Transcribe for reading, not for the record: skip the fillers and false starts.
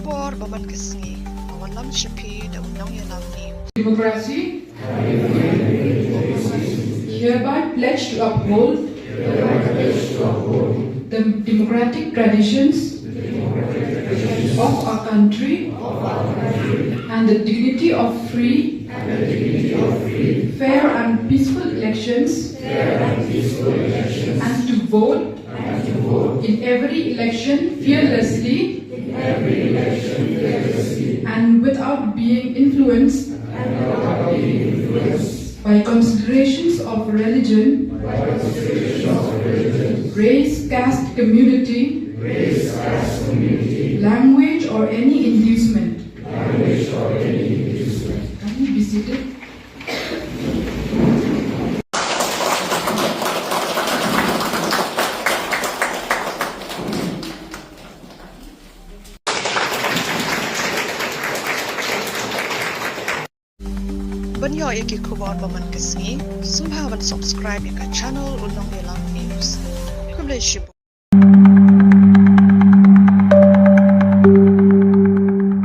Kubor Baman Khasi, Awalam Shapi, the Unong Yalam News. Democracy hereby pledge to uphold the democratic traditions of our country and the dignity of free, fair and peaceful elections, and to vote in every election fearlessly and without being influenced by considerations of religion, race, caste, community, language, or any inducement. Can you be seated? Banyo iki Kubor Baman Khasi, subhawan subscribe ika channel Unong Yalam News. Kumle shibu.